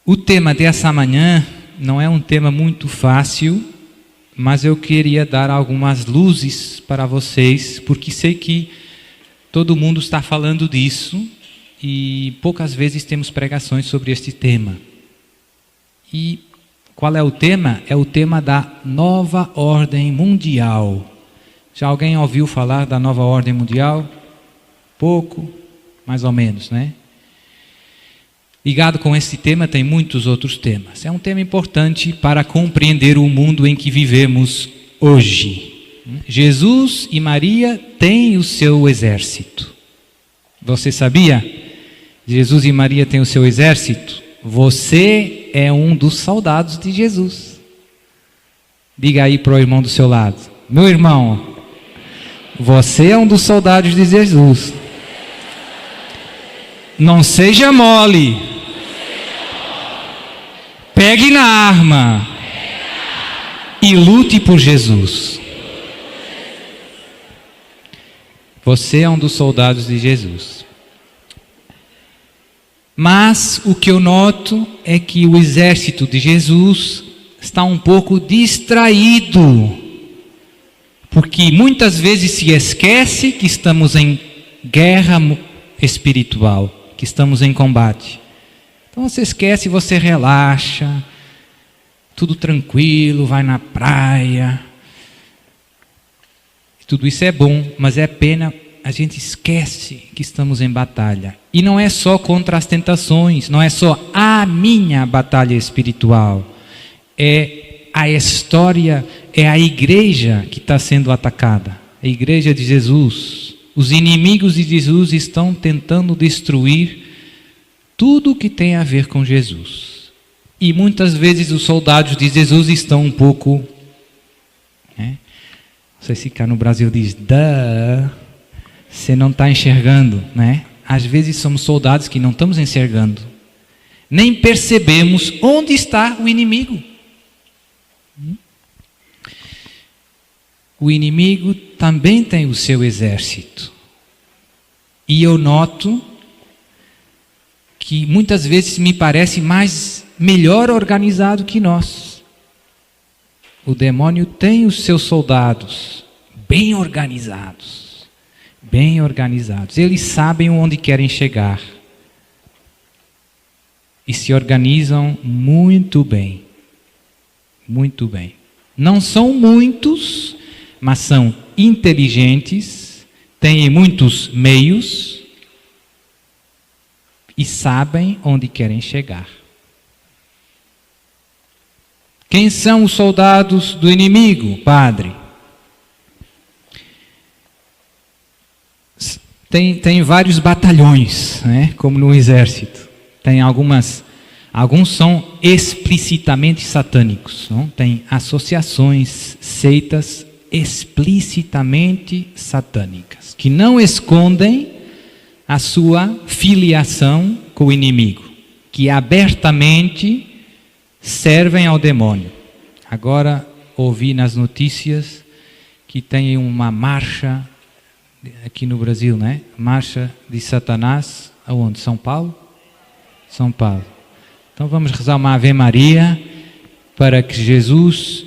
O tema dessa manhã não é um tema muito fácil, mas eu queria dar algumas luzes para vocês, porque sei que todo mundo está falando disso e poucas vezes temos pregações sobre este tema. E qual é o tema? É o tema da nova ordem mundial. Já alguém ouviu falar da nova ordem mundial? Pouco, mais ou menos, né? Ligado com esse tema tem muitos outros temas. É um tema importante para compreender o mundo em que vivemos hoje. Jesus e Maria têm o seu exército. Você sabia? Jesus e Maria têm o seu exército. Você é um dos soldados de Jesus. Diga aí para o irmão do seu lado: meu irmão, você é um dos soldados de Jesus. Não seja mole. Pegue na arma e lute por Jesus. Você é um dos soldados de Jesus. Mas o que eu noto é que o exército de Jesus está um pouco distraído, porque muitas vezes se esquece que estamos em guerra espiritual, que estamos em combate. Então você esquece, você relaxa, tudo tranquilo, vai na praia. Tudo isso é bom, mas é pena, a gente esquece que estamos em batalha. E não é só contra as tentações, não é só a minha batalha espiritual. É a história, é a igreja que está sendo atacada. A igreja de Jesus. Os inimigos de Jesus estão tentando destruir tudo que tem a ver com Jesus. E muitas vezes os soldados de Jesus estão um pouco... Não sei se cá no Brasil diz, você não está enxergando, né? Às vezes somos soldados que não estamos enxergando. Nem percebemos onde está o inimigo. O inimigo também tem o seu exército. E eu noto que muitas vezes me parece melhor organizado que nós. O demônio tem os seus soldados bem organizados. Bem organizados. Eles sabem onde querem chegar. E se organizam muito bem. Muito bem. Não são muitos, mas são inteligentes, têm muitos meios e sabem onde querem chegar. Quem são os soldados do inimigo, padre? Tem vários batalhões, né? Como no exército. Tem alguns são explicitamente satânicos. Não? Tem associações, seitas explicitamente satânicas, que não escondem a sua filiação com o inimigo, que abertamente servem ao demônio. Agora ouvi nas notícias que tem uma marcha aqui no Brasil, né? Marcha de Satanás, aonde? São Paulo? São Paulo. Então vamos rezar uma Ave Maria para que Jesus,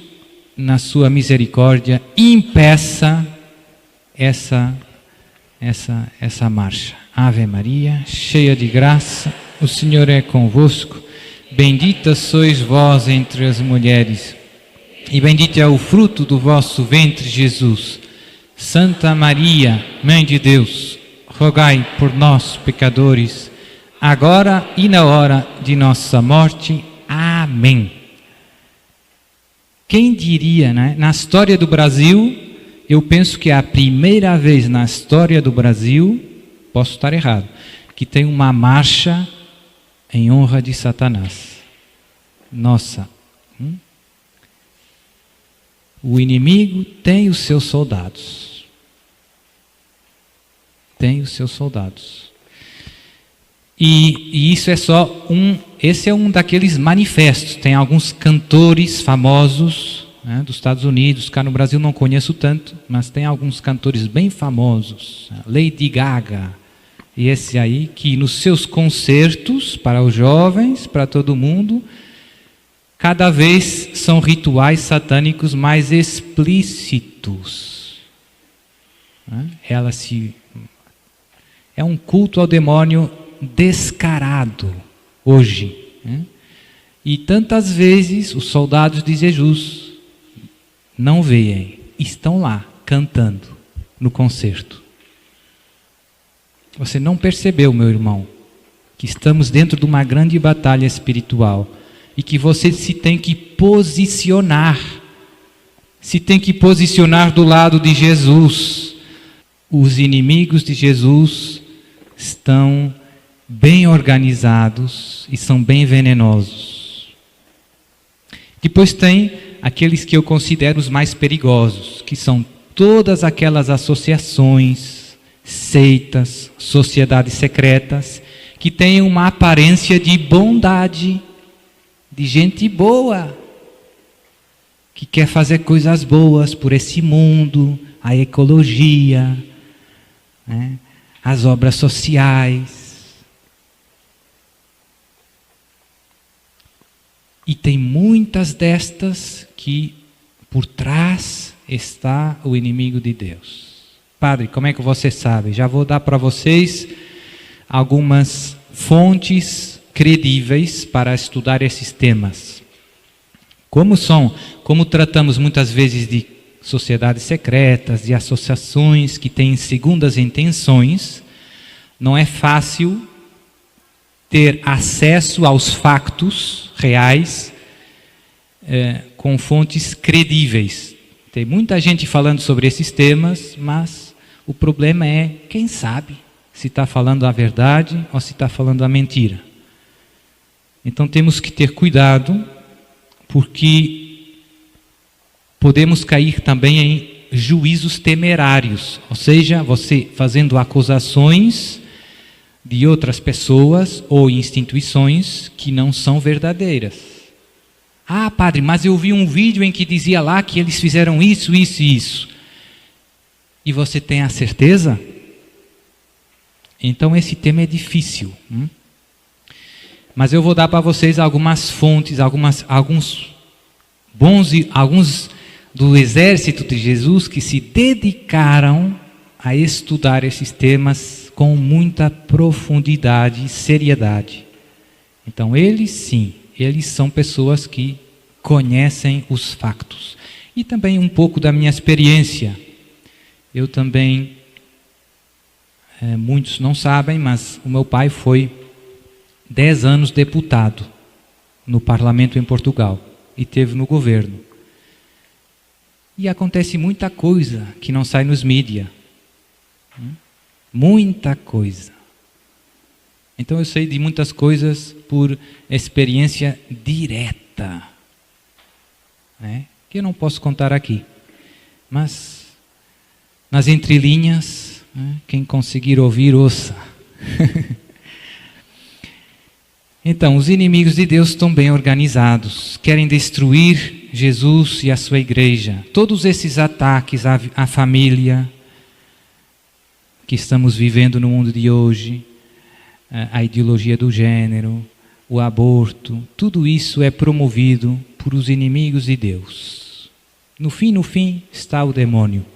na sua misericórdia, impeça essa marcha. Ave Maria, cheia de graça, o Senhor é convosco. Bendita sois vós entre as mulheres, e bendito é o fruto do vosso ventre, Jesus. Santa Maria, Mãe de Deus, rogai por nós, pecadores, agora e na hora de nossa morte. Amém. Quem diria, né? Na história do Brasil, eu penso que é a primeira vez na história do Brasil, posso estar errado, que tem uma marcha em honra de Satanás. Nossa. O inimigo tem os seus soldados. Tem os seus soldados. E isso é só esse é um daqueles manifestos. Tem alguns cantores famosos, né, dos Estados Unidos, cá no Brasil não conheço tanto, mas tem alguns cantores bem famosos. Lady Gaga, E esse aí que nos seus concertos, para os jovens, para todo mundo, cada vez são rituais satânicos mais explícitos. É um culto ao demônio descarado hoje. E tantas vezes os soldados de Jesus não veem, estão lá cantando no concerto. Você não percebeu, meu irmão, que estamos dentro de uma grande batalha espiritual e que você se tem que posicionar do lado de Jesus. Os inimigos de Jesus estão bem organizados e são bem venenosos. Depois tem aqueles que eu considero os mais perigosos, que são todas aquelas associações, seitas, sociedades secretas, que têm uma aparência de bondade, de gente boa, que quer fazer coisas boas por esse mundo, a ecologia, as obras sociais. E tem muitas destas que por trás está o inimigo de Deus. Padre, como é que você sabe? Já vou dar para vocês algumas fontes credíveis para estudar esses temas. Como tratamos muitas vezes de sociedades secretas, de associações que têm segundas intenções, não é fácil ter acesso aos fatos reais com fontes credíveis. Tem muita gente falando sobre esses temas, mas o problema é quem sabe se está falando a verdade ou se está falando a mentira. Então temos que ter cuidado, porque podemos cair também em juízos temerários, ou seja, você fazendo acusações de outras pessoas ou instituições que não são verdadeiras. Ah, padre, mas eu vi um vídeo em que dizia lá que eles fizeram isso, isso e isso. E você tem a certeza? Então esse tema é difícil. Mas eu vou dar para vocês algumas fontes, alguns do exército de Jesus que se dedicaram a estudar esses temas com muita profundidade e seriedade. Então eles são pessoas que conhecem os factos. E também um pouco da minha experiência. Eu também, muitos não sabem, mas o meu pai foi 10 anos deputado no parlamento em Portugal e teve no governo. E acontece muita coisa que não sai nos mídias. Muita coisa. Então eu sei de muitas coisas por experiência direta, que eu não posso contar aqui. Mas nas entrelinhas, quem conseguir ouvir, ouça. Então, os inimigos de Deus estão bem organizados, querem destruir Jesus e a sua igreja. Todos esses ataques à família que estamos vivendo no mundo de hoje, a ideologia do gênero, o aborto, tudo isso é promovido por os inimigos de Deus. No fim está o demônio.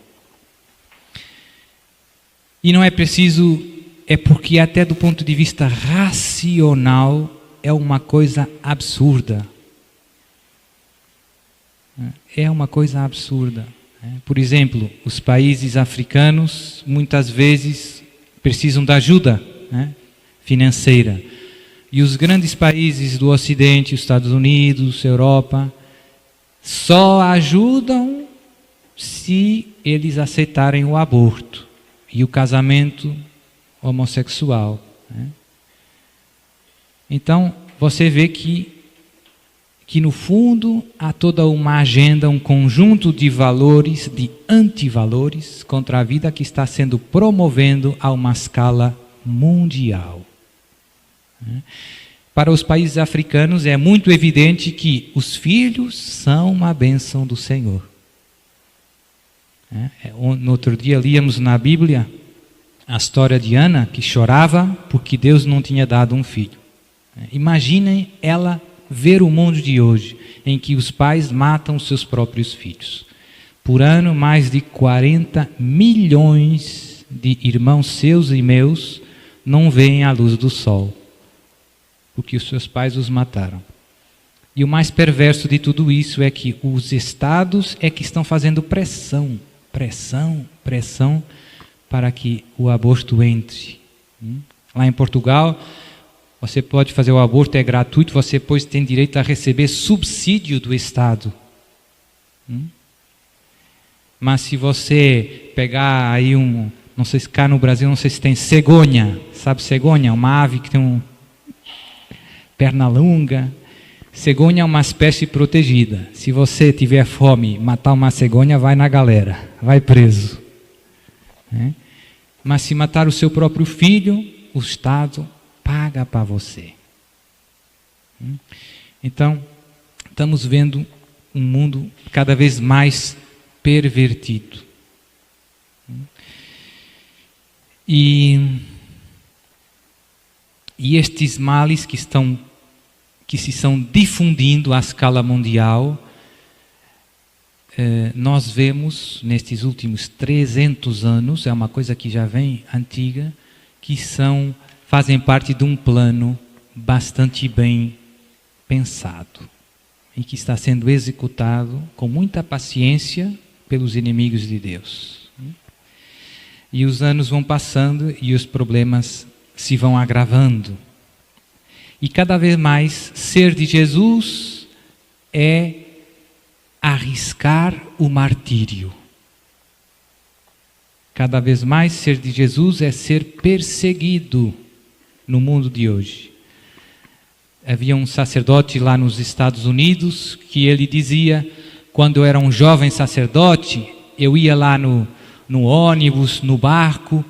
E não é preciso, é porque até do ponto de vista racional é uma coisa absurda. É uma coisa absurda. Por exemplo, os países africanos muitas vezes precisam de ajuda financeira. E os grandes países do Ocidente, os Estados Unidos, Europa, só ajudam se eles aceitarem o aborto e o casamento homossexual. Então, você vê que no fundo há toda uma agenda, um conjunto de valores, de antivalores contra a vida que está sendo promovendo a uma escala mundial. Para os países africanos é muito evidente que os filhos são uma bênção do Senhor. No outro dia líamos na Bíblia a história de Ana, que chorava porque Deus não tinha dado um filho. Imaginem ela ver o mundo de hoje, em que os pais matam seus próprios filhos. Por ano, mais de 40 milhões de irmãos seus e meus não veem a luz do sol, porque os seus pais os mataram. E o mais perverso de tudo isso é que os estados é que estão fazendo pressão para que o aborto entre. Lá em Portugal, você pode fazer o aborto, é gratuito, você depois tem direito a receber subsídio do Estado. Mas se você pegar aí não sei se cá no Brasil, não sei se tem cegonha, sabe cegonha? Uma ave que tem perna longa. Cegonha é uma espécie protegida. Se você tiver fome, matar uma cegonha, vai na galera, vai preso. Mas se matar o seu próprio filho, o Estado paga para você. Então, estamos vendo um mundo cada vez mais pervertido. E estes males que se estão difundindo à escala mundial, nós vemos nestes últimos 300 anos, é uma coisa que já vem antiga, que fazem parte de um plano bastante bem pensado e que está sendo executado com muita paciência pelos inimigos de Deus. E os anos vão passando e os problemas se vão agravando. E cada vez mais ser de Jesus é arriscar o martírio. Cada vez mais ser de Jesus é ser perseguido no mundo de hoje. Havia um sacerdote lá nos Estados Unidos que ele dizia, quando eu era um jovem sacerdote, eu ia lá no ônibus, no barco,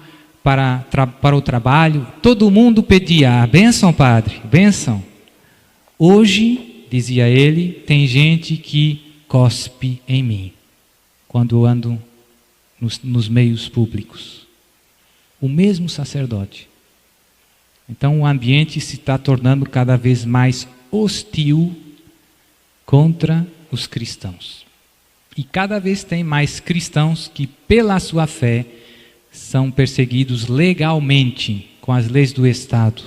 para o trabalho, todo mundo pedia, bênção padre, bênção. Hoje, dizia ele, tem gente que cospe em mim, quando eu ando nos meios públicos. O mesmo sacerdote. Então o ambiente se está tornando cada vez mais hostil contra os cristãos. E cada vez tem mais cristãos que, pela sua fé, são perseguidos legalmente com as leis do Estado.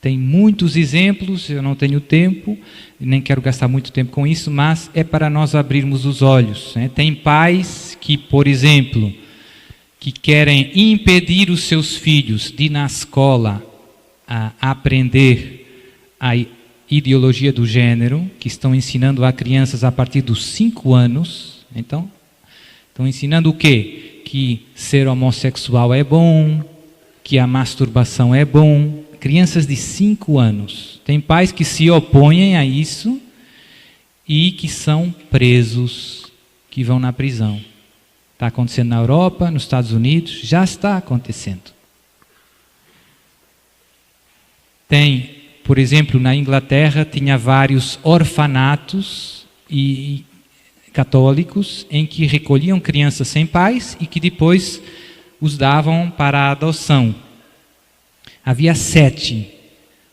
Tem muitos exemplos, eu não tenho tempo, nem quero gastar muito tempo com isso, mas é para nós abrirmos os olhos. Tem pais que, por exemplo, que querem impedir os seus filhos de ir na escola a aprender a ideologia do gênero, que estão ensinando a crianças a partir dos 5 anos. Então, estão ensinando o quê? Que ser homossexual é bom, que a masturbação é bom. Crianças de 5 anos. Tem pais que se opõem a isso e que são presos, que vão na prisão. Está acontecendo na Europa, nos Estados Unidos, já está acontecendo. Tem, por exemplo, na Inglaterra, tinha vários orfanatos e católicos em que recolhiam crianças sem pais e que depois os davam para a adoção. Havia 7,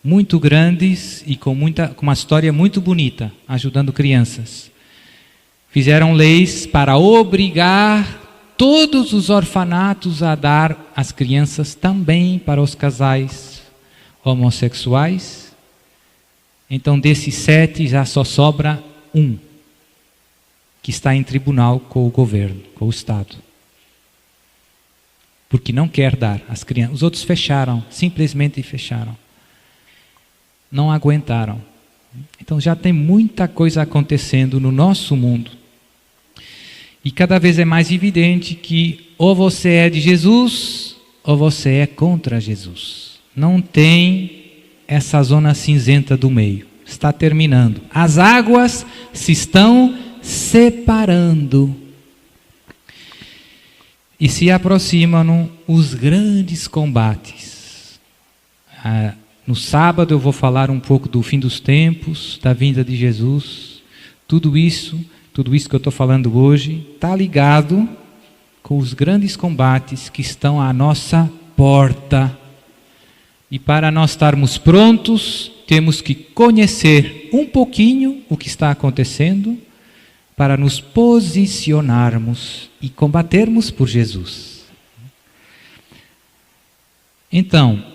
muito grandes e com uma história muito bonita, ajudando crianças. Fizeram leis para obrigar todos os orfanatos a dar as crianças também para os casais homossexuais. Então desses 7 já só sobra 1. Que está em tribunal com o governo, com o Estado. Porque não quer dar às crianças. Os outros fecharam, simplesmente fecharam. Não aguentaram. Então já tem muita coisa acontecendo no nosso mundo. E cada vez é mais evidente que ou você é de Jesus, ou você é contra Jesus. Não tem essa zona cinzenta do meio. Está terminando. As águas se estão separando. E se aproximam os grandes combates. No sábado eu vou falar um pouco do fim dos tempos, da vinda de Jesus. Tudo isso que eu estou falando hoje está ligado com os grandes combates que estão à nossa porta. E para nós estarmos prontos, temos que conhecer um pouquinho o que está acontecendo para nos posicionarmos e combatermos por Jesus. Então,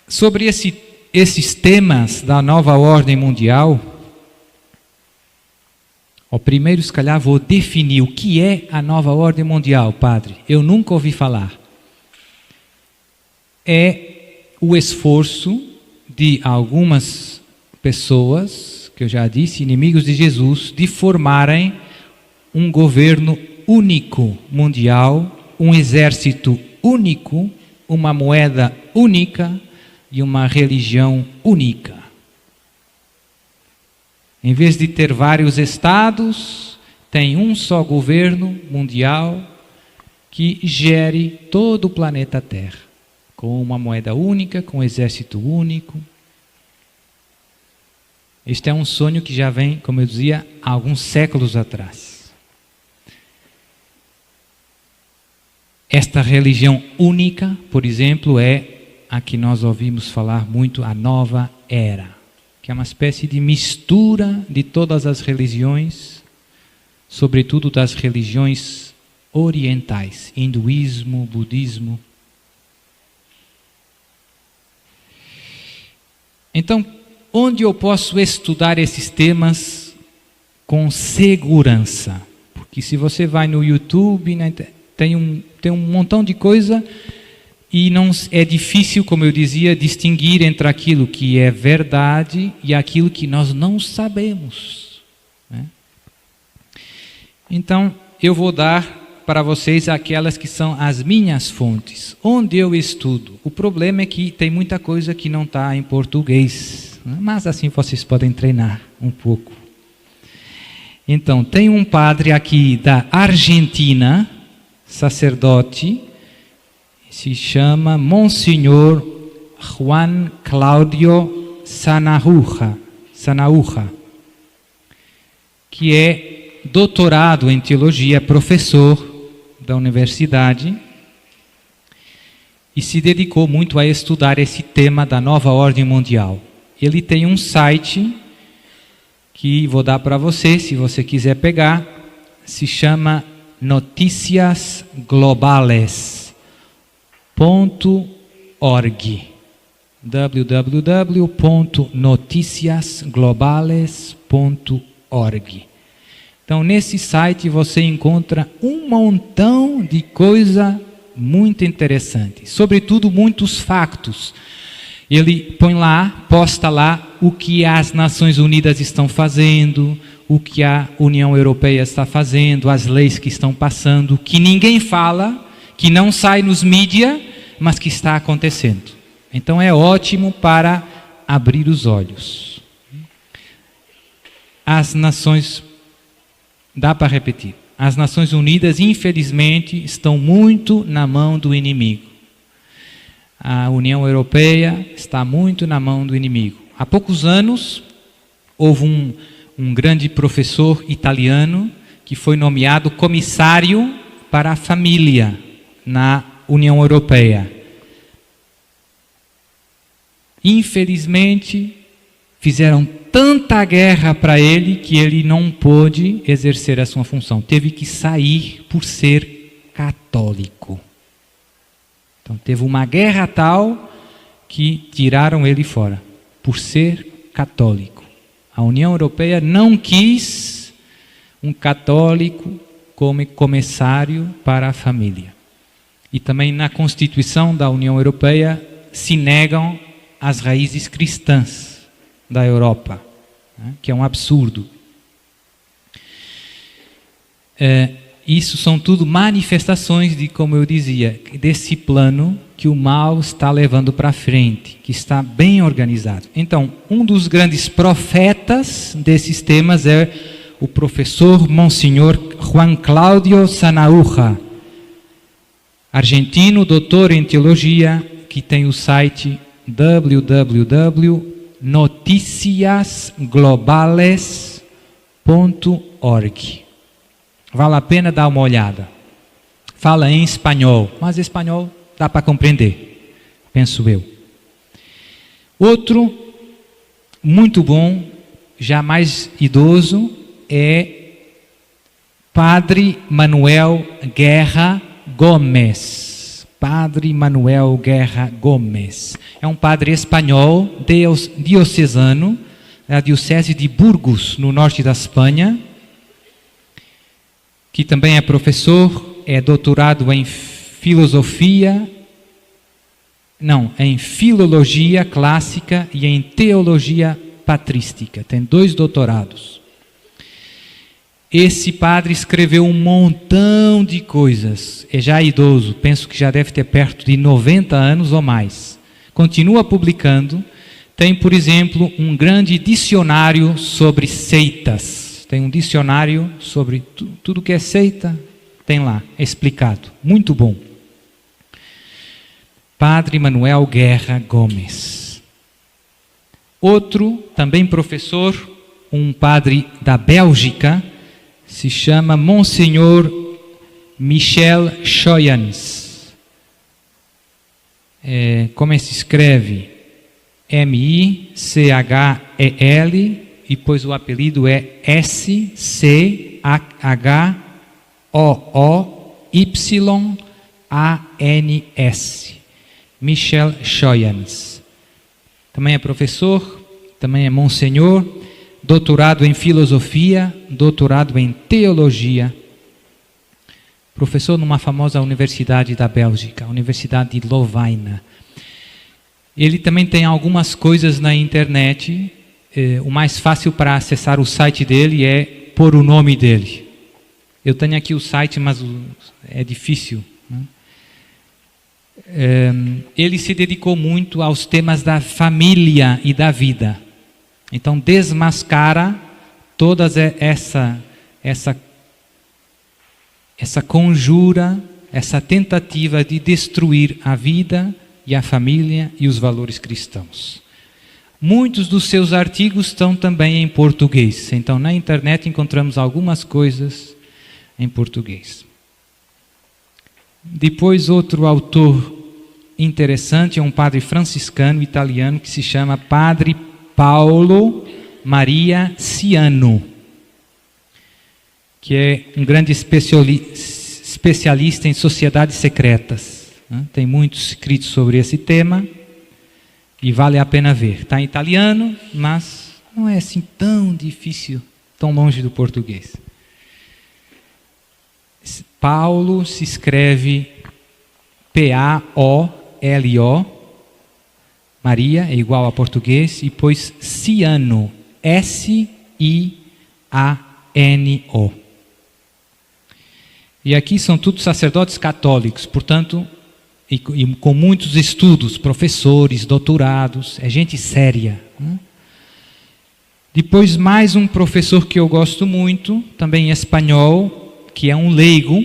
sobre esses temas da nova ordem mundial, primeiro, se calhar, vou definir o que é a nova ordem mundial, padre. Eu nunca ouvi falar. É o esforço de algumas pessoas, que eu já disse, inimigos de Jesus, de formarem um governo único mundial, um exército único, uma moeda única e uma religião única. Em vez de ter vários estados, tem um só governo mundial que gere todo o planeta Terra, com uma moeda única, com um exército único. Este é um sonho que já vem, como eu dizia, há alguns séculos atrás. Esta religião única, por exemplo, é a que nós ouvimos falar muito, a nova era, que é uma espécie de mistura de todas as religiões, sobretudo das religiões orientais, hinduísmo, budismo. Então, onde eu posso estudar esses temas com segurança? Porque se você vai no YouTube, né, tem um montão de coisa e não é difícil, como eu dizia, distinguir entre aquilo que é verdade e aquilo que nós não sabemos, né? Então, eu vou dar para vocês aquelas que são as minhas fontes, onde eu estudo. O problema é que tem muita coisa que não está em português, né? Mas assim vocês podem treinar um pouco. Então, tem um padre aqui da Argentina, sacerdote, se chama Monsenhor Juan Claudio Sanahúja, que é doutorado em teologia, professor da universidade, e se dedicou muito a estudar esse tema da nova ordem mundial. Ele tem um site que vou dar para você, se você quiser pegar, se chama noticiasglobales.org, www.noticiasglobales.org. Então, nesse site você encontra um montão de coisa muito interessante, sobretudo muitos factos. Ele põe lá, posta lá o que as Nações Unidas estão fazendo, o que a União Europeia está fazendo, as leis que estão passando, que ninguém fala, que não sai nos mídias, mas que está acontecendo. Então é ótimo para abrir os olhos. As Nações, dá para repetir, as Nações Unidas, infelizmente, estão muito na mão do inimigo. A União Europeia está muito na mão do inimigo. Há poucos anos, houve um grande professor italiano que foi nomeado comissário para a família na União Europeia. Infelizmente, fizeram tanta guerra para ele que ele não pôde exercer a sua função. Teve que sair por ser católico. Então, teve uma guerra tal que tiraram ele fora, por ser católico. A União Europeia não quis um católico como comissário para a família. E também na Constituição da União Europeia se negam as raízes cristãs da Europa, né, que é um absurdo. Isso são tudo manifestações de, como eu dizia, desse plano que o mal está levando para frente, que está bem organizado. Então, um dos grandes profetas desses temas é o professor Monsenhor Juan Claudio Sanahúja, argentino, doutor em teologia, que tem o site www.noticiasglobales.org. Vale a pena dar uma olhada. fala em espanhol, mas espanhol dá para compreender, penso eu. Outro, muito bom, já mais idoso, é Padre Manuel Guerra Gomes. Padre Manuel Guerra Gomes. É um padre espanhol, diocesano, da diocese de Burgos, no norte da Espanha, que também é professor, é doutorado em em filologia clássica e em teologia patrística. Tem 2 doutorados. Esse padre escreveu um montão de coisas. É já idoso, penso que já deve ter perto de 90 anos ou mais. Continua publicando. Tem, por exemplo, um grande dicionário sobre seitas. Tem um dicionário sobre tudo que é seita, tem lá, explicado. Muito bom. Padre Manuel Guerra Gomes. Outro, também professor, um padre da Bélgica, se chama Monsenhor Michel Schoyans. Como se escreve? M-I-C-H-E-L, e depois o apelido é S-C-H-O-O-Y-A-N-S. Michel Schoyans. Também é professor, também é monsenhor, doutorado em filosofia, doutorado em teologia. Professor numa famosa universidade da Bélgica, a Universidade de Lovaina. Ele também tem algumas coisas na internet. O mais fácil para acessar o site dele é pôr o nome dele. Eu tenho aqui o site, mas é difícil, né? Ele se dedicou muito aos temas da família e da vida. Então desmascara toda essa conjura, essa tentativa de destruir a vida e a família e os valores cristãos. Muitos dos seus artigos estão também em português. Então na internet encontramos algumas coisas em português. Depois outro autor interessante é um padre franciscano italiano que se chama Padre Paolo Maria Ciano, que é um grande especialista em sociedades secretas, né? Tem muitos escritos sobre esse tema e vale a pena ver. Está em italiano, mas não é assim tão difícil, tão longe do português. Paulo se escreve P-A-O-L-O, Maria é igual a português, e depois Ciano, S-I-A-N-O. E aqui são todos sacerdotes católicos, portanto, e com muitos estudos, professores, doutorados, é gente séria, né? Depois mais um professor que eu gosto muito, também espanhol, que é um leigo,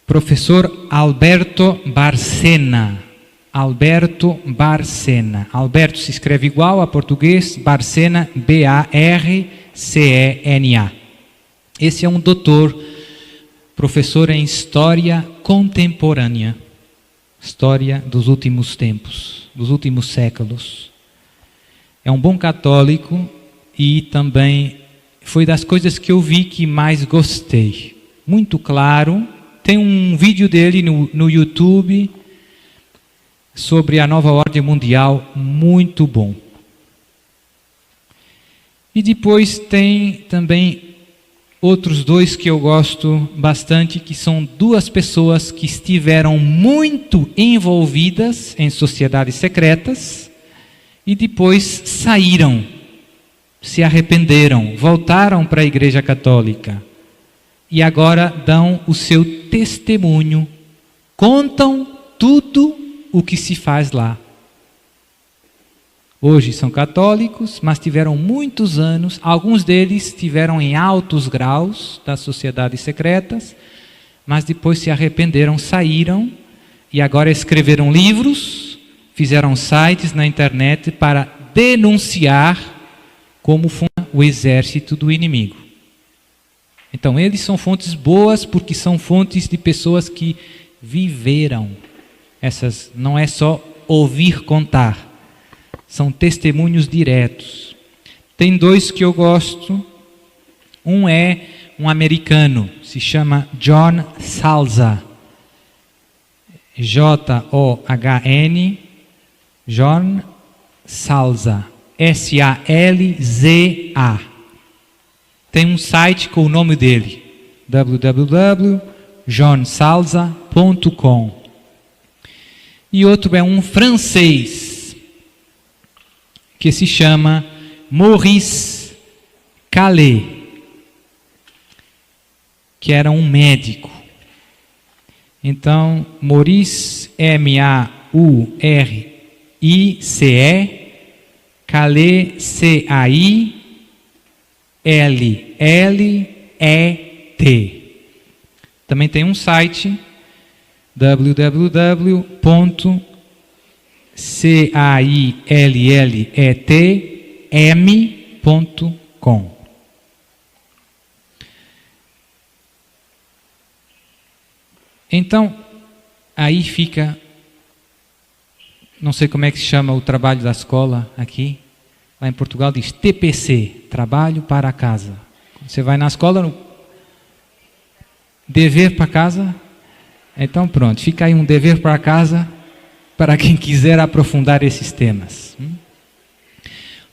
professor Alberto Barcena. Alberto Barcena. Alberto se escreve igual a português, Barcena, B-A-R-C-E-N-A. Esse é um doutor, professor em História Contemporânea. História dos últimos tempos, dos últimos séculos. É um bom católico e também foi das coisas que eu vi que mais gostei. Muito claro. Tem um vídeo dele no YouTube sobre a nova ordem mundial, muito bom. E depois tem também outros 2 que eu gosto bastante, que são 2 pessoas que estiveram muito envolvidas em sociedades secretas e depois saíram, se arrependeram, voltaram para a Igreja Católica e agora dão o seu testemunho, contam tudo o que se faz lá. Hoje são católicos, mas tiveram muitos anos, alguns deles tiveram em altos graus das sociedades secretas, mas depois se arrependeram, saíram e agora escreveram livros, fizeram sites na internet para denunciar como funciona o exército do inimigo. Então, eles são fontes boas porque são fontes de pessoas que viveram. Essas não é só ouvir contar, são testemunhos diretos. Tem dois que eu gosto. Um é um americano, se chama John Salza. John, John Salza. S-A-L-Z-A. Tem um site com o nome dele, www.johnsalza.com. E outro é um francês, que se chama Maurice Calais, que era um médico. Então, Maurice, M-A-U-R-I-C-E, Calais, C-A-I-L-L-E-T. Também tem um site, www.cailletm.com. Então, aí fica, não sei como é que se chama o trabalho da escola aqui, lá em Portugal diz TPC, trabalho para casa. Você vai na escola, dever para casa, então pronto, fica aí um dever para casa, para quem quiser aprofundar esses temas.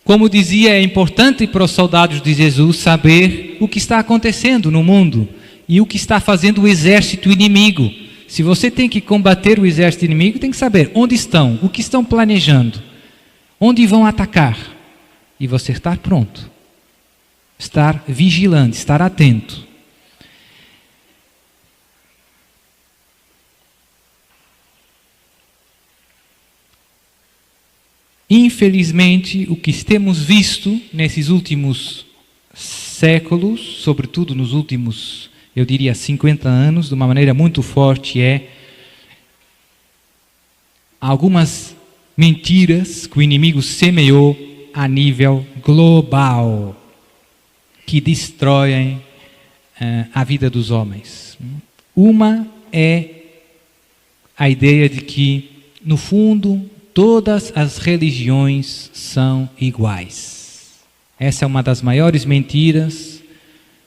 Como dizia, é importante para os soldados de Jesus saber o que está acontecendo no mundo e o que está fazendo o exército inimigo. Se você tem que combater o exército inimigo, tem que saber onde estão, o que estão planejando, onde vão atacar. E você estar pronto, estar vigilante, estar atento. Infelizmente, o que temos visto nesses últimos séculos, sobretudo nos últimos, eu diria, 50 anos, de uma maneira muito forte, é algumas mentiras que o inimigo semeou a nível global, que destroem a vida dos homens. Uma é a ideia de que, no fundo, todas as religiões são iguais. Essa é uma das maiores mentiras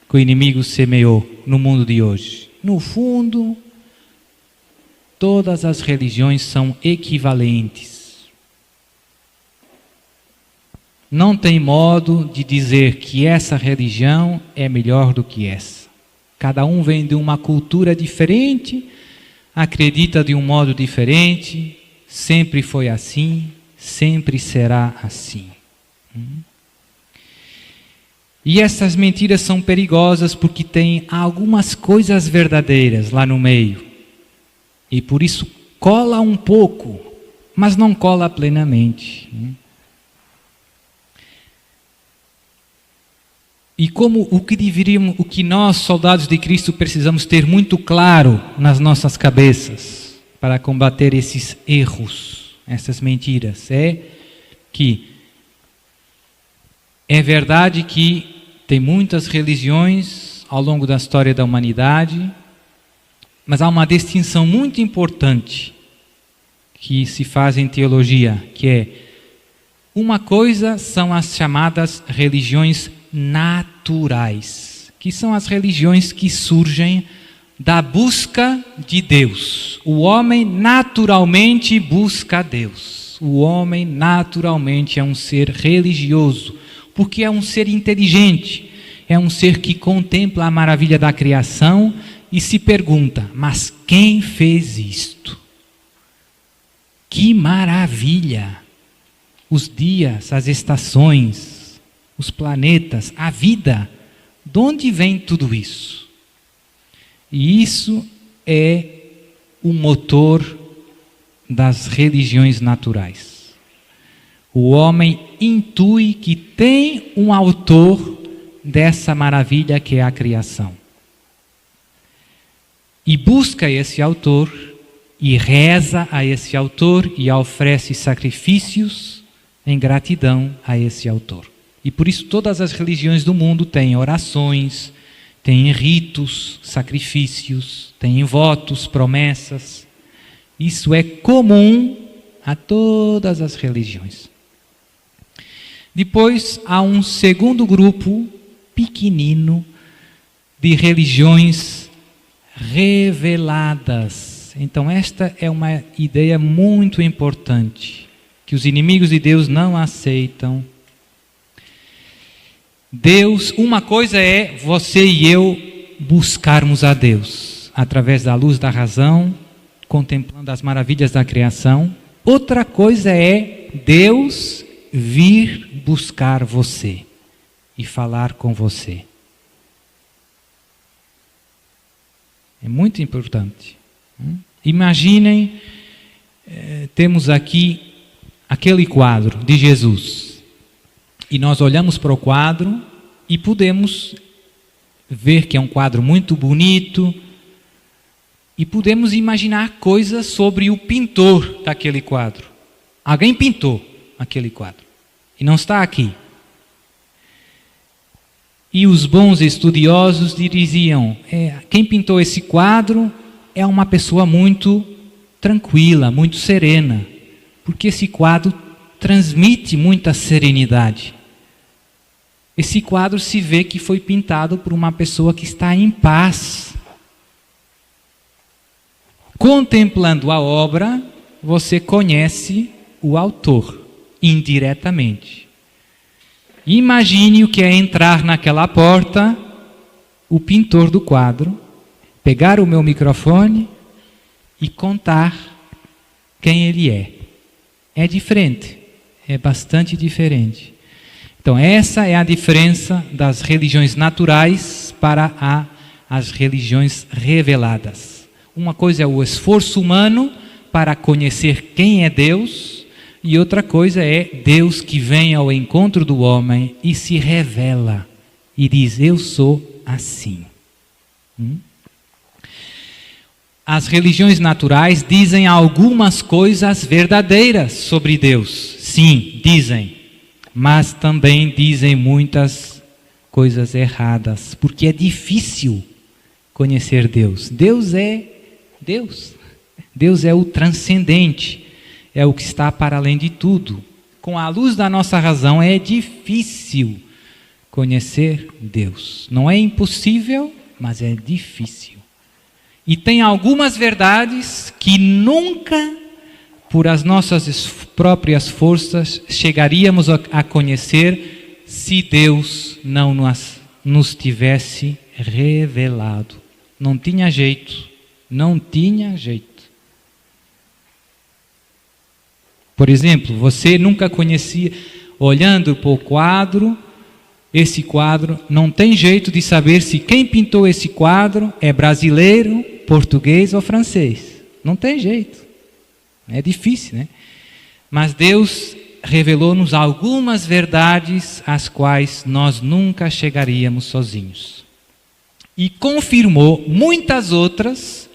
que o inimigo semeou no mundo de hoje. No fundo, todas as religiões são equivalentes. Não tem modo de dizer que essa religião é melhor do que essa. Cada um vem de uma cultura diferente, acredita de um modo diferente, sempre foi assim, sempre será assim. E essas mentiras são perigosas porque tem algumas coisas verdadeiras lá no meio. E por isso cola um pouco, mas não cola plenamente. E como o que nós, soldados de Cristo, precisamos ter muito claro nas nossas cabeças para combater esses erros, essas mentiras, é que é verdade que tem muitas religiões ao longo da história da humanidade, mas há uma distinção muito importante que se faz em teologia, que é uma coisa são as chamadas religiões naturais, que são as religiões que surgem da busca de Deus. O homem naturalmente busca Deus. O homem naturalmente é um ser religioso, porque é um ser inteligente, é um ser que contempla a maravilha da criação e se pergunta, mas quem fez isto? Que maravilha! Os dias, as estações, os planetas, a vida, de onde vem tudo isso? E isso é o motor das religiões naturais. O homem intui que tem um autor dessa maravilha que é a criação. E busca esse autor, e reza a esse autor, e oferece sacrifícios em gratidão a esse autor. E por isso todas as religiões do mundo têm orações, têm ritos, sacrifícios, têm votos, promessas. Isso é comum a todas as religiões. Depois há um segundo grupo pequenino de religiões reveladas. Então esta é uma ideia muito importante, que os inimigos de Deus não aceitam. Deus, uma coisa é você e eu buscarmos a Deus através da luz da razão, contemplando as maravilhas da criação. Outra coisa é Deus vir buscar você e falar com você. É muito importante. Imaginem, temos aqui aquele quadro de Jesus. E nós olhamos para o quadro e podemos ver que é um quadro muito bonito e podemos imaginar coisas sobre o pintor daquele quadro. Alguém pintou aquele quadro e não está aqui. E os bons estudiosos diziam, quem pintou esse quadro é uma pessoa muito tranquila, muito serena, porque esse quadro transmite muita serenidade. Esse quadro se vê que foi pintado por uma pessoa que está em paz. Contemplando a obra, você conhece o autor indiretamente. Imagine o que é entrar naquela porta, o pintor do quadro, pegar o meu microfone e contar quem ele é. É diferente, é bastante diferente. Então essa é a diferença das religiões naturais para as religiões reveladas. Uma coisa é o esforço humano para conhecer quem é Deus, e outra coisa é Deus que vem ao encontro do homem e se revela e diz, eu sou assim. As religiões naturais dizem algumas coisas verdadeiras sobre Deus. Sim, dizem. Mas também dizem muitas coisas erradas, porque é difícil conhecer Deus. Deus é Deus. Deus é o transcendente, é o que está para além de tudo. Com a luz da nossa razão é difícil conhecer Deus. Não é impossível, mas é difícil. E tem algumas verdades que nunca, por as nossas próprias forças, chegaríamos a conhecer se Deus não nos tivesse revelado. Não tinha jeito, não tinha jeito. Por exemplo, você nunca conhecia, olhando para o quadro, esse quadro, não tem jeito de saber se quem pintou esse quadro é brasileiro, português ou francês. Não tem jeito. É difícil, né? Mas Deus revelou-nos algumas verdades às quais nós nunca chegaríamos sozinhos. E confirmou muitas outras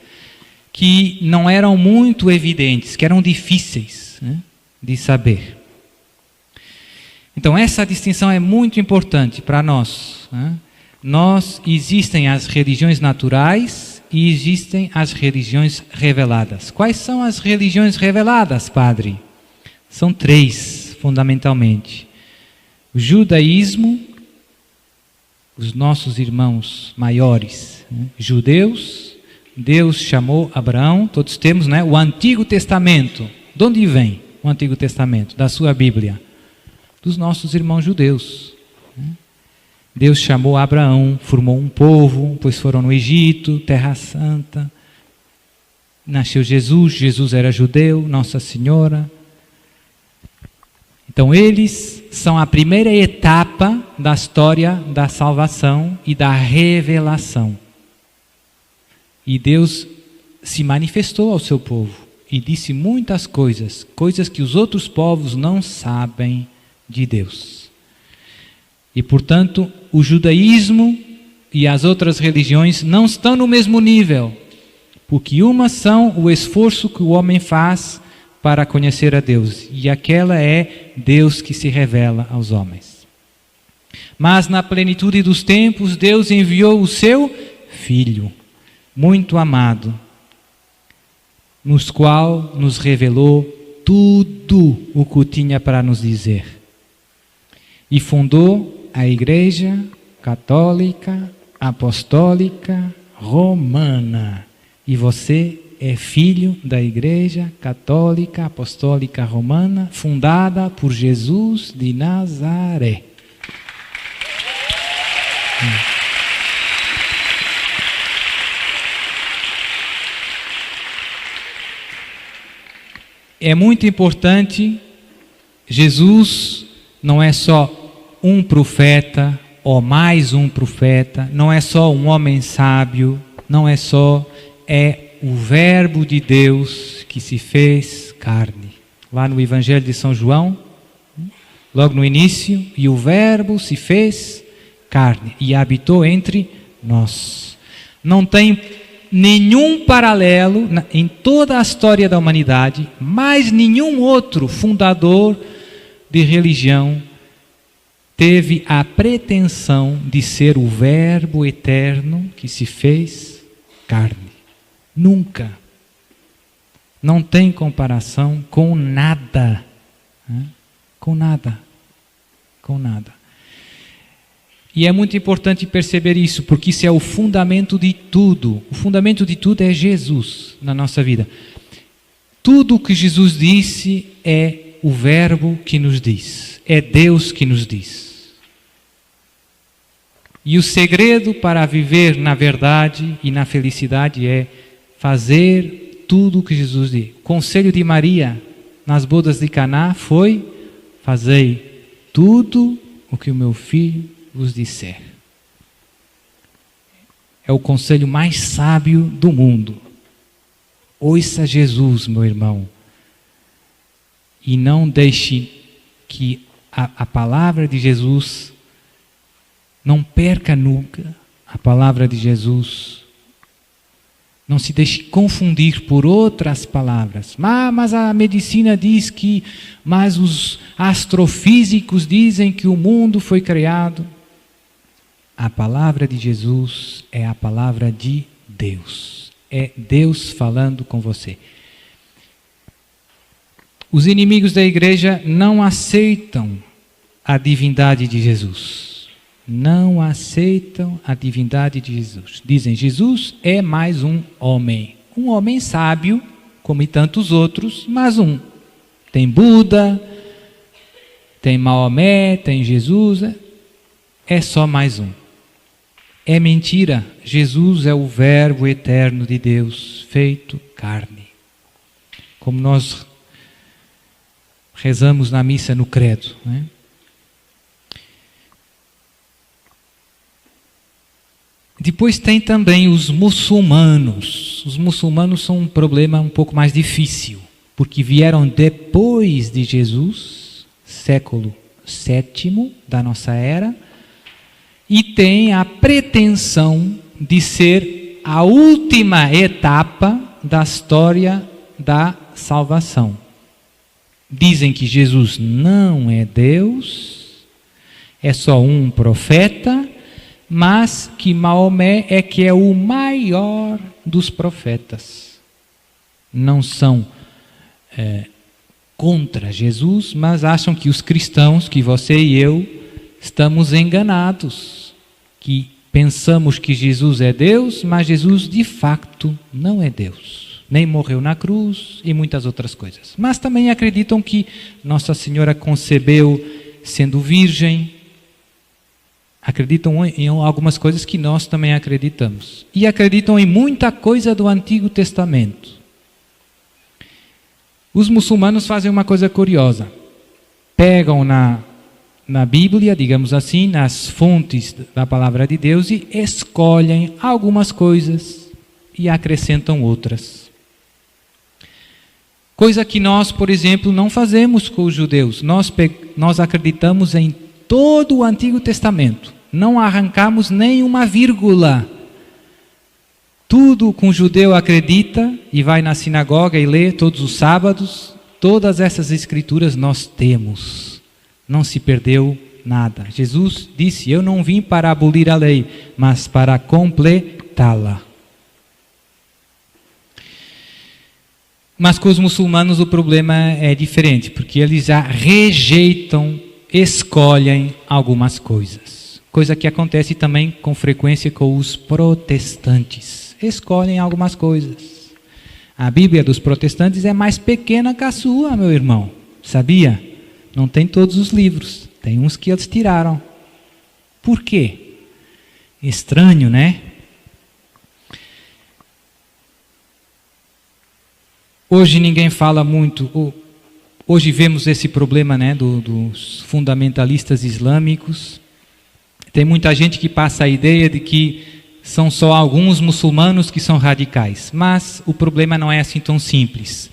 que não eram muito evidentes, que eram difíceis, né, de saber. Então essa distinção é muito importante para nós, né? Existem as religiões naturais e existem as religiões reveladas. Quais são as religiões reveladas, padre? São 3, fundamentalmente. O judaísmo, os nossos irmãos maiores, né, judeus, Deus chamou Abraão, todos temos, né, o Antigo Testamento. De onde vem o Antigo Testamento? Da sua Bíblia. Dos nossos irmãos judeus. Deus chamou Abraão, formou um povo, depois foram no Egito, Terra Santa. Nasceu Jesus, Jesus era judeu, Nossa Senhora. Então eles são a primeira etapa da história da salvação e da revelação. E Deus se manifestou ao seu povo e disse muitas coisas, coisas que os outros povos não sabem de Deus. E portanto, o judaísmo e as outras religiões não estão no mesmo nível, porque umas são o esforço que o homem faz para conhecer a Deus, e aquela é Deus que se revela aos homens. Mas na plenitude dos tempos, Deus enviou o seu Filho, muito amado, nos qual nos revelou tudo o que tinha para nos dizer. E fundou a Igreja Católica, Apostólica, Romana. E você é filho da Igreja Católica, Apostólica, Romana, fundada por Jesus de Nazaré. É muito importante, Jesus não é só um profeta ou mais um profeta, não é só um homem sábio, não é só, é o Verbo de Deus que se fez carne. Lá no Evangelho de São João, logo no início, e o Verbo se fez carne e habitou entre nós. Não tem nenhum paralelo em toda a história da humanidade, mais nenhum outro fundador de religião teve a pretensão de ser o Verbo eterno que se fez carne. Nunca. Não tem comparação com nada. Com nada. Com nada. E é muito importante perceber isso, porque isso é o fundamento de tudo. O fundamento de tudo é Jesus na nossa vida. Tudo o que Jesus disse é o Verbo que nos diz. É Deus que nos diz. E o segredo para viver na verdade e na felicidade é fazer tudo o que Jesus disse. O conselho de Maria nas bodas de Caná foi: fazei tudo o que o meu filho vos disser. É o conselho mais sábio do mundo. Ouça Jesus, meu irmão, e não deixe que a palavra de Jesus, não perca nunca a palavra de Jesus. Não se deixe confundir por outras palavras. Mas a medicina diz que, mas os astrofísicos dizem que o mundo foi criado. A palavra de Jesus é a palavra de Deus. É Deus falando com você. Os inimigos da igreja não aceitam a divindade de Jesus. Não aceitam a divindade de Jesus. Dizem: Jesus é mais um homem sábio, como tantos outros, mas um. Tem Buda, tem Maomé, tem Jesus, é só mais um. É mentira. Jesus é o Verbo eterno de Deus, feito carne. Como nós rezamos na missa, no credo, né? Depois tem também os muçulmanos. Os muçulmanos são um problema um pouco mais difícil, porque vieram depois de Jesus, século VII da nossa era, e têm a pretensão de ser a última etapa da história da salvação. Dizem que Jesus não é Deus, é só um profeta, mas que Maomé é que é o maior dos profetas. Não são contra Jesus, mas acham que os cristãos, que você e eu, estamos enganados. Que pensamos que Jesus é Deus, mas Jesus de facto não é Deus. Nem morreu na cruz e muitas outras coisas. Mas também acreditam que Nossa Senhora concebeu sendo virgem. Acreditam em algumas coisas que nós também acreditamos. E acreditam em muita coisa do Antigo Testamento. Os muçulmanos fazem uma coisa curiosa. Pegam na Bíblia, digamos assim, nas fontes da palavra de Deus e escolhem algumas coisas e acrescentam outras. Coisa que nós, por exemplo, não fazemos com os judeus. Nós acreditamos em todo o Antigo Testamento. Não arrancamos nem uma vírgula. Tudo que um judeu acredita e vai na sinagoga e lê todos os sábados, todas essas escrituras nós temos. Não se perdeu nada. Jesus disse: eu não vim para abolir a lei, mas para completá-la. Mas com os muçulmanos o problema é diferente, porque eles já rejeitam, escolhem algumas coisas. Coisa que acontece também com frequência com os protestantes. Escolhem algumas coisas. A Bíblia dos protestantes é mais pequena que a sua, meu irmão. Sabia? Não tem todos os livros. Tem uns que eles tiraram. Por quê? Estranho, né? Hoje ninguém fala muito. Hoje vemos esse problema, né, dos fundamentalistas islâmicos. Tem muita gente que passa a ideia de que são só alguns muçulmanos que são radicais. Mas o problema não é assim tão simples.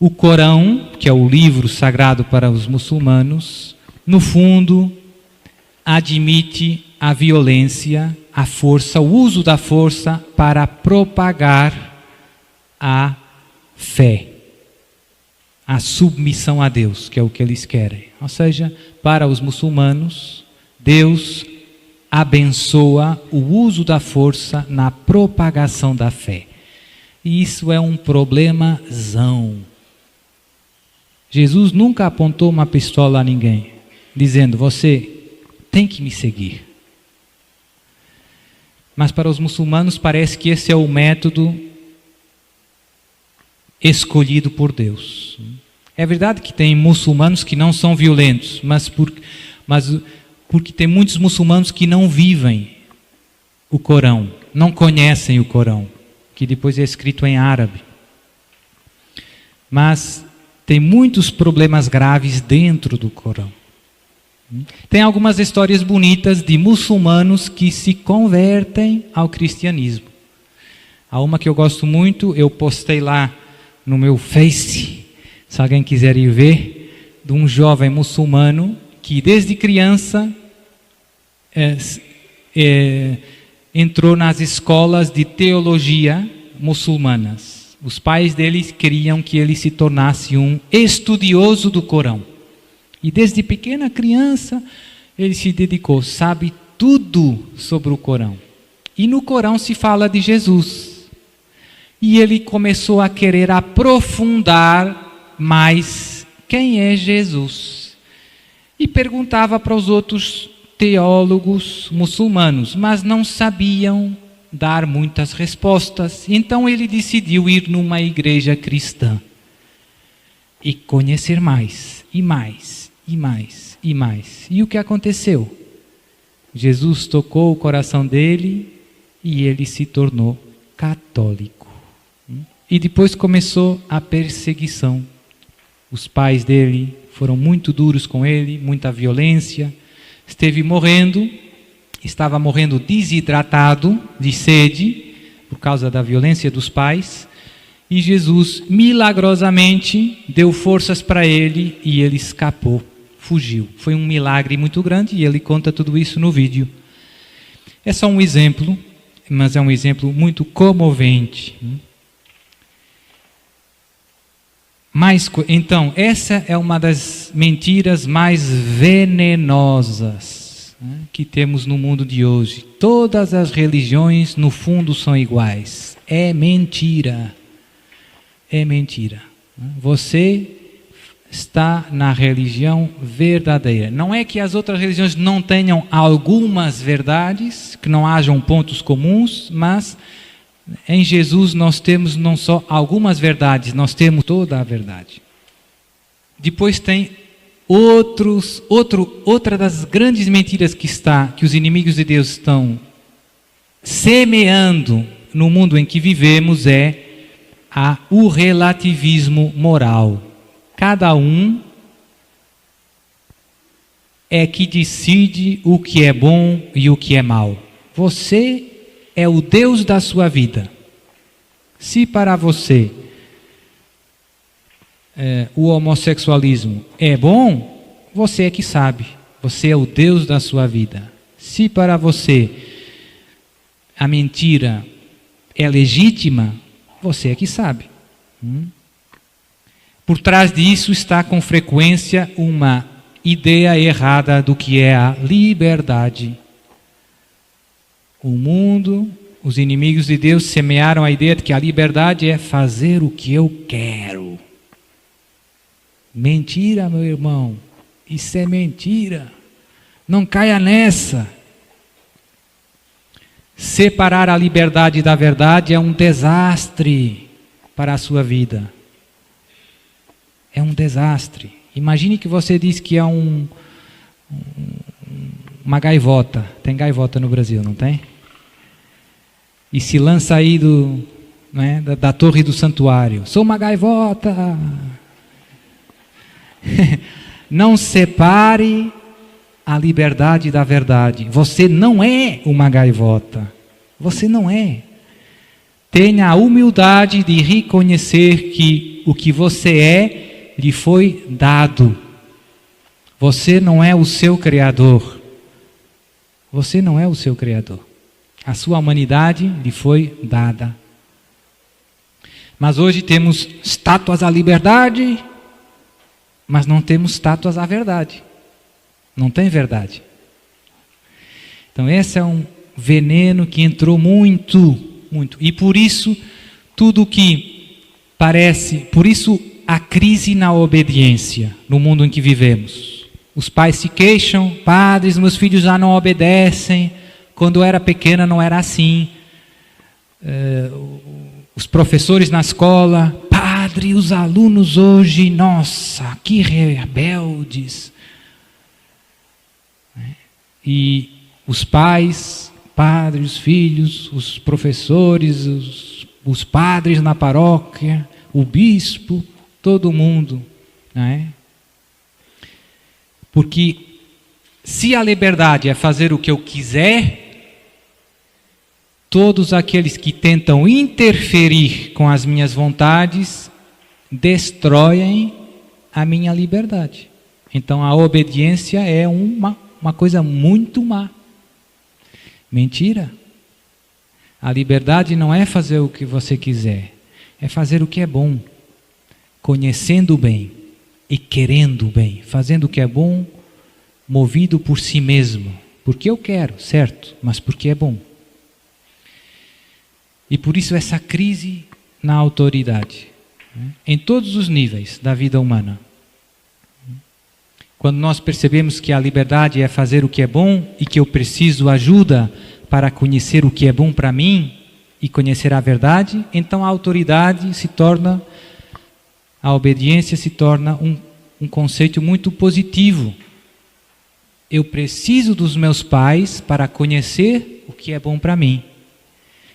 O Corão, que é o livro sagrado para os muçulmanos, no fundo, admite a violência, a força, o uso da força para propagar a fé, a submissão a Deus, que é o que eles querem. Ou seja, para os muçulmanos, Deus abençoa o uso da força na propagação da fé. E isso é um problemazão. Jesus nunca apontou uma pistola a ninguém, dizendo: você tem que me seguir. Mas para os muçulmanos parece que esse é o método escolhido por Deus. É verdade que tem muçulmanos que não são violentos, mas porque tem muitos muçulmanos que não vivem o Corão, não conhecem o Corão, que depois é escrito em árabe. Mas tem muitos problemas graves dentro do Corão. Tem algumas histórias bonitas de muçulmanos que se convertem ao cristianismo. Há uma que eu gosto muito, eu postei lá no meu Face, se alguém quiser ir ver, de um jovem muçulmano que desde criança entrou nas escolas de teologia muçulmanas. Os pais dele queriam que ele se tornasse um estudioso do Corão. E desde pequena criança ele se dedicou, sabe tudo sobre o Corão. E no Corão se fala de Jesus. E ele começou a querer aprofundar mais quem é Jesus. E perguntava para os outros teólogos muçulmanos, mas não sabiam dar muitas respostas. Então ele decidiu ir numa igreja cristã e conhecer mais, e mais, e mais, e mais. E o que aconteceu? Jesus tocou o coração dele e ele se tornou católico. E depois começou a perseguição. Os pais dele foram muito duros com ele, muita violência. Estava morrendo desidratado, de sede, por causa da violência dos pais. E Jesus, milagrosamente, deu forças para ele e ele escapou, fugiu. Foi um milagre muito grande e ele conta tudo isso no vídeo. É só um exemplo, mas é um exemplo muito comovente. Então, essa é uma das mentiras mais venenosas, né, que temos no mundo de hoje. Todas as religiões, no fundo, são iguais. É mentira. É mentira. Você está na religião verdadeira. Não é que as outras religiões não tenham algumas verdades, que não hajam pontos comuns, mas em Jesus nós temos não só algumas verdades, nós temos toda a verdade. Depois tem outra das grandes mentiras que os inimigos de Deus estão semeando no mundo em que vivemos é o relativismo moral. Cada um é que decide o que é bom e o que é mal. Você é o Deus da sua vida. Se para você o homossexualismo é bom, você é que sabe. Você é o Deus da sua vida. Se para você a mentira é legítima, você é que sabe. Por trás disso está com frequência uma ideia errada do que é a liberdade. O mundo, os inimigos de Deus semearam a ideia de que a liberdade é fazer o que eu quero. Mentira, meu irmão. Isso é mentira. Não caia nessa. Separar a liberdade da verdade é um desastre para a sua vida. É um desastre. Imagine que você diz que é uma gaivota. Tem gaivota no Brasil, não tem? E se lança aí da torre do santuário. Sou uma gaivota. Não separe a liberdade da verdade. Você não é uma gaivota. Você não é. Tenha a humildade de reconhecer que o que você é lhe foi dado. Você não é o seu criador. Você não é o seu criador. A sua humanidade lhe foi dada. Mas hoje temos estátuas à liberdade, mas não temos estátuas à verdade. Não tem verdade. Então esse é um veneno que entrou muito. E por isso, tudo que parece, por isso a crise na obediência no mundo em que vivemos. Os pais se queixam, padres, meus filhos já não obedecem, quando eu era pequena não era assim. Os professores na escola, padre, os alunos hoje, nossa, que rebeldes. E os pais, padres, os filhos, os professores, os padres na paróquia, o bispo, todo mundo, não é? Porque se a liberdade é fazer o que eu quiser, todos aqueles que tentam interferir com as minhas vontades destroem a minha liberdade. Então a obediência é uma coisa muito má. Mentira. A liberdade não é fazer o que você quiser, é fazer o que é bom, conhecendo o bem e querendo o bem, fazendo o que é bom, movido por si mesmo, porque eu quero, certo, mas porque é bom. E por isso essa crise na autoridade, em todos os níveis da vida humana. Quando nós percebemos que a liberdade é fazer o que é bom e que eu preciso ajuda para conhecer o que é bom para mim e conhecer a verdade, então a autoridade se torna, a obediência se torna um conceito muito positivo. Eu preciso dos meus pais para conhecer o que é bom para mim.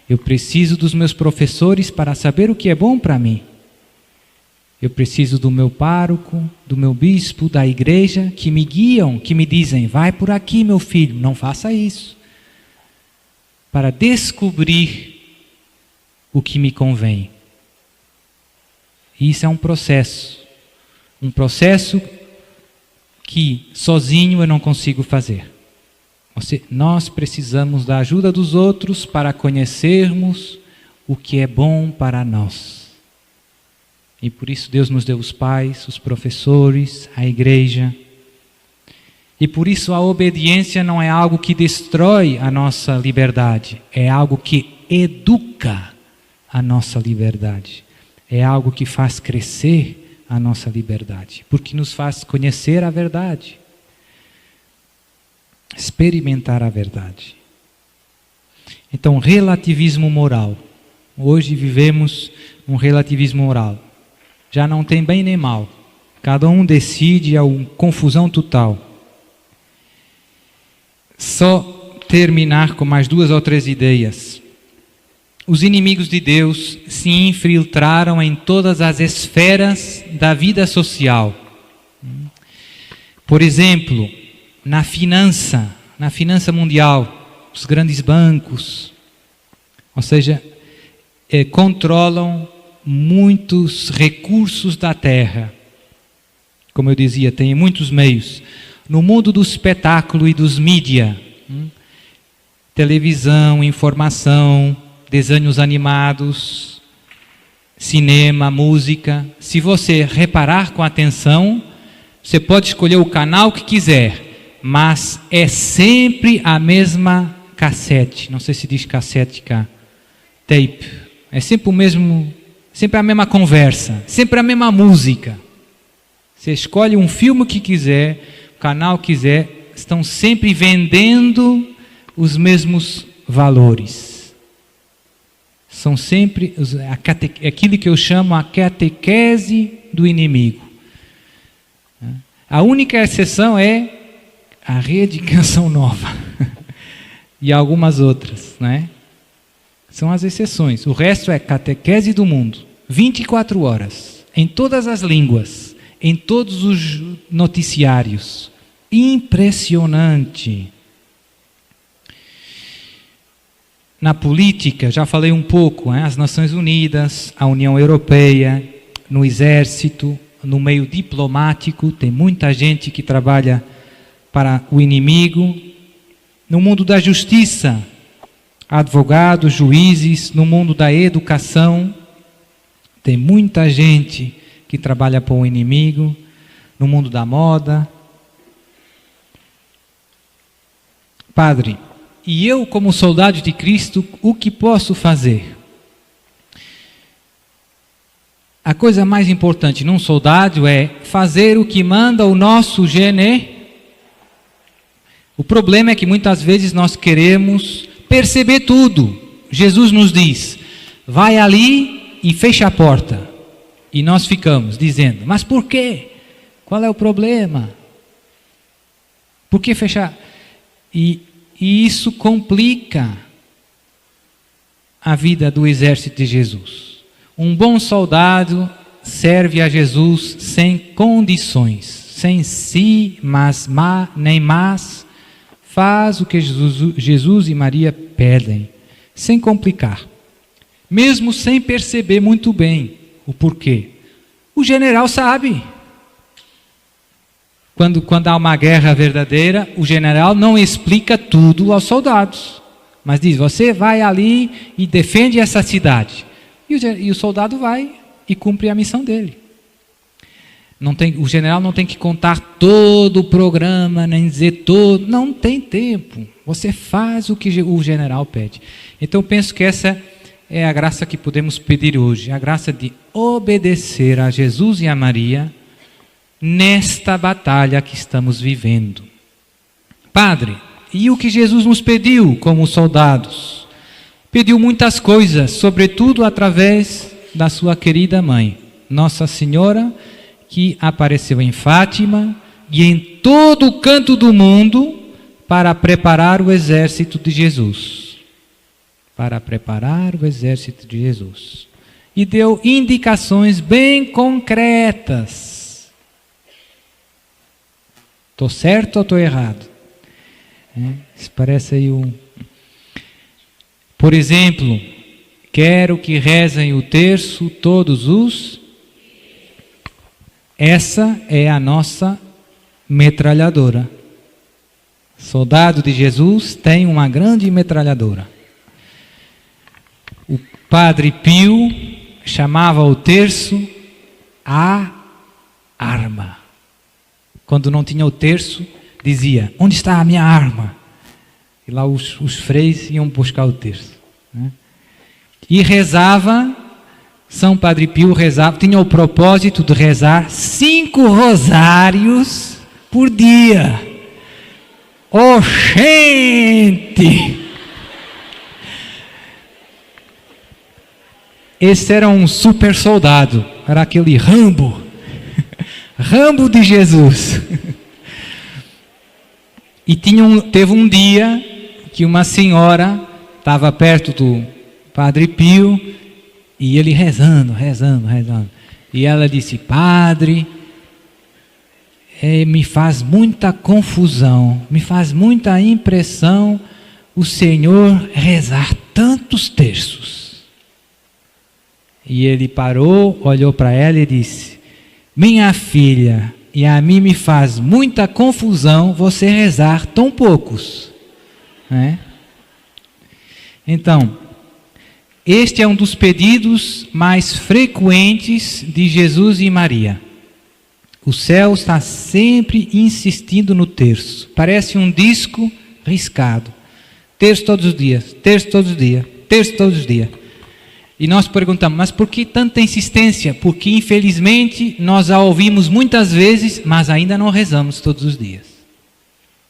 Eu preciso dos meus professores para saber o que é bom para mim. Eu preciso do meu pároco, do meu bispo, da igreja, que me guiam, que me dizem, vai por aqui, meu filho, não faça isso. Para descobrir o que me convém. E isso é um processo que sozinho eu não consigo fazer. Nós precisamos da ajuda dos outros para conhecermos o que é bom para nós. E por isso Deus nos deu os pais, os professores, a igreja. E por isso a obediência não é algo que destrói a nossa liberdade, é algo que educa a nossa liberdade. É algo que faz crescer a nossa liberdade, porque nos faz conhecer a verdade, experimentar a verdade. Então, relativismo moral. Hoje vivemos um relativismo moral. Já não tem bem nem mal. Cada um decide, é uma confusão total. Só terminar com mais 2 ou 3 ideias. Os inimigos de Deus se infiltraram em todas as esferas da vida social. Por exemplo, na finança mundial, os grandes bancos, ou seja, controlam muitos recursos da terra. Como eu dizia, tem muitos meios. No mundo do espetáculo e dos mídia, televisão, informação, desenhos animados, cinema, música. Se você reparar com atenção, Você pode escolher o canal que quiser, mas é sempre a mesma cassete. Não sei se diz cassete cá. Tape. É sempre o mesmo, sempre a mesma conversa, sempre a mesma música. Você escolhe um filme que quiser, o canal que quiser, estão sempre vendendo os mesmos valores. São sempre aquilo que eu chamo a catequese do inimigo. A única exceção é a Rede Canção Nova e algumas outras, né? São as exceções. O resto é catequese do mundo, 24 horas, em todas as línguas, em todos os noticiários. Impressionante. Na política, já falei um pouco, as Nações Unidas, a União Europeia, no exército, no meio diplomático, tem muita gente que trabalha para o inimigo. No mundo da justiça, advogados, juízes, no mundo da educação, tem muita gente que trabalha para o inimigo, no mundo da moda. Padre, e eu como soldado de Cristo, o que posso fazer? A coisa mais importante num soldado é fazer o que manda o nosso GNE. O problema é que muitas vezes nós queremos perceber tudo. Jesus nos diz, vai ali e fecha a porta. E nós ficamos dizendo, mas por quê? Qual é o problema? Por que fechar? E isso complica a vida do exército de Jesus. Um bom soldado serve a Jesus sem condições, sem si, nem mas, faz o que Jesus e Maria pedem, sem complicar, mesmo sem perceber muito bem o porquê. O general sabe. Quando há uma guerra verdadeira, o general não explica tudo aos soldados, mas diz, você vai ali e defende essa cidade. E o soldado vai e cumpre a missão dele. O general não tem que contar todo o programa, nem dizer todo. Não tem tempo. Você faz o que o general pede. Então, eu penso que essa é a graça que podemos pedir hoje. A graça de obedecer a Jesus e a Maria nesta batalha que estamos vivendo. Padre, e o que Jesus nos pediu como soldados? Pediu muitas coisas, sobretudo através da sua querida mãe, Nossa Senhora, que apareceu em Fátima e em todo o canto do mundo para preparar o exército de Jesus. Para preparar o exército de Jesus. E deu indicações bem concretas. Estou certo ou estou errado? Isso parece aí Por exemplo, quero que rezem o terço todos os... Essa é a nossa metralhadora. Soldado de Jesus tem uma grande metralhadora. O Padre Pio chamava o terço a arma. Quando não tinha o terço, dizia, onde está a minha arma? E lá os freis iam buscar o terço. E rezava, São Padre Pio rezava, tinha o propósito de rezar 5 rosários por dia. Oxente! Esse era um super soldado, era aquele Rambo, Rambo de Jesus. E teve um dia que uma senhora estava perto do Padre Pio e ele rezando. E ela disse, Padre, me faz muita confusão, me faz muita impressão o Senhor rezar tantos terços. E ele parou, olhou para ela e disse, minha filha, e a mim me faz muita confusão você rezar tão poucos. Então, este é um dos pedidos mais frequentes de Jesus e Maria. O céu está sempre insistindo no terço. Parece um disco riscado. Terço todos os dias, terço todos os dias, terço todos os dias. E nós perguntamos, mas por que tanta insistência? Porque infelizmente nós a ouvimos muitas vezes, mas ainda não rezamos todos os dias.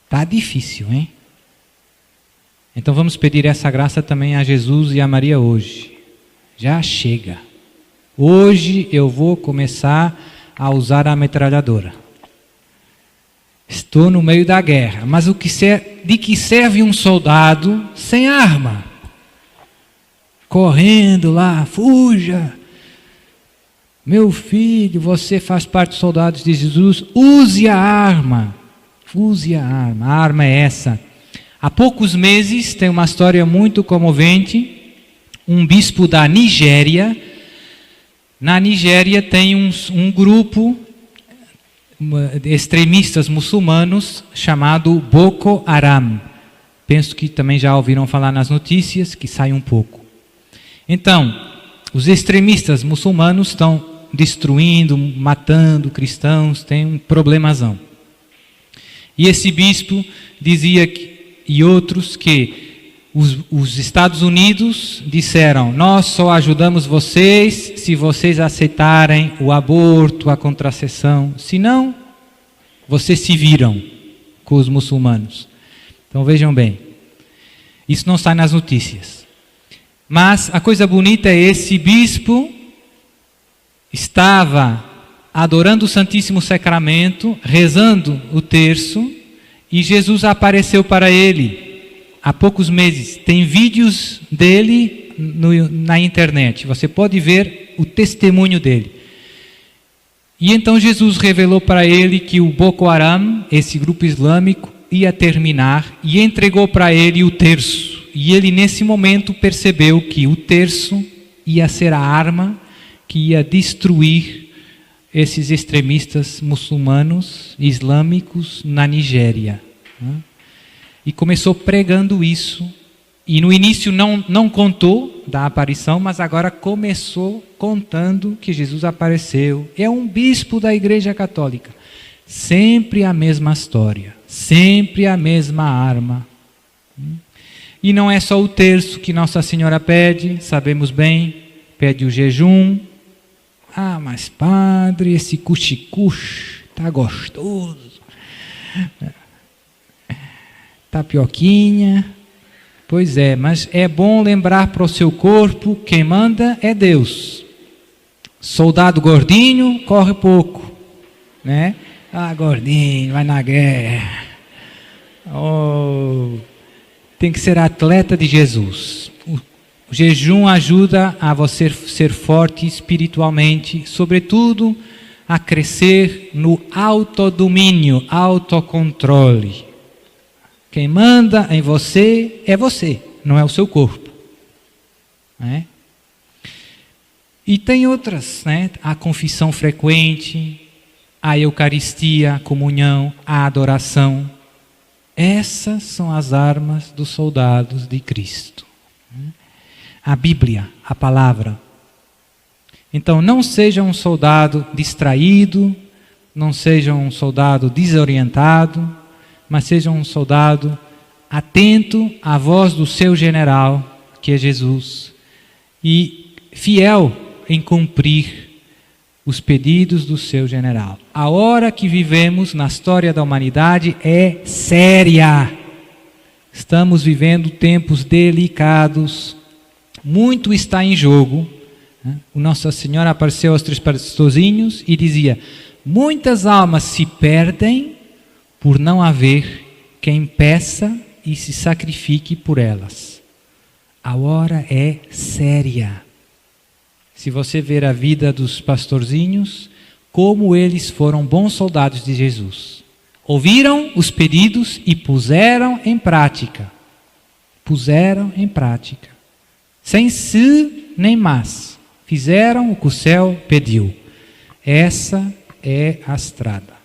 Está difícil, hein? Então vamos pedir essa graça também a Jesus e a Maria hoje. Já chega. Hoje eu vou começar a usar a metralhadora. Estou no meio da guerra, mas de que serve um soldado sem arma? Correndo lá, fuja. Meu filho, você faz parte dos soldados de Jesus, use a arma. Use a arma. A arma é essa. Há poucos meses, tem uma história muito comovente, um bispo da Nigéria. Na Nigéria tem um grupo de extremistas muçulmanos chamado Boko Haram. Penso que também já ouviram falar nas notícias, que sai um pouco. Então, os extremistas muçulmanos estão destruindo, matando cristãos, tem um problemazão. E esse bispo dizia e outros que os Estados Unidos disseram, nós só ajudamos vocês se vocês aceitarem o aborto, a contracepção, senão vocês se viram com os muçulmanos. Então vejam bem, isso não sai nas notícias. Mas a coisa bonita é esse bispo estava adorando o Santíssimo Sacramento, rezando o terço, e Jesus apareceu para ele há poucos meses. Tem vídeos dele na internet, você pode ver o testemunho dele. E então Jesus revelou para ele que o Boko Haram, esse grupo islâmico, ia terminar e entregou para ele o terço. E ele nesse momento percebeu que o terço ia ser a arma que ia destruir esses extremistas muçulmanos, islâmicos na Nigéria. E começou pregando isso. E no início não contou da aparição, mas agora começou contando que Jesus apareceu. É um bispo da Igreja Católica. Sempre a mesma história, sempre a mesma arma. E não é só o terço que Nossa Senhora pede, sabemos bem, pede o jejum. Ah, mas padre, esse cuxi-cuxi tá gostoso. Tapioquinha. Pois é, mas é bom lembrar para o seu corpo, quem manda é Deus. Soldado gordinho corre pouco, né? Ah, gordinho, vai na guerra. Oh, tem que ser atleta de Jesus. O jejum ajuda a você ser forte espiritualmente, sobretudo a crescer no autodomínio, autocontrole. Quem manda em você é você, não é o seu corpo. Né? E tem outras, né? A confissão frequente, a Eucaristia, a comunhão, a adoração. Essas são as armas dos soldados de Cristo. A Bíblia, a palavra. Então não seja um soldado distraído, não seja um soldado desorientado, mas seja um soldado atento à voz do seu general, que é Jesus, e fiel em cumprir os pedidos do seu general. A hora que vivemos na história da humanidade é séria. Estamos vivendo tempos delicados, muito está em jogo. O Nossa Senhora apareceu aos 3 pastorzinhos e dizia, muitas almas se perdem por não haver quem peça e se sacrifique por elas. A hora é séria. Se você ver a vida dos pastorzinhos, como eles foram bons soldados de Jesus. Ouviram os pedidos e puseram em prática. Puseram em prática. Sem se nem mas. Fizeram o que o céu pediu. Essa é a estrada.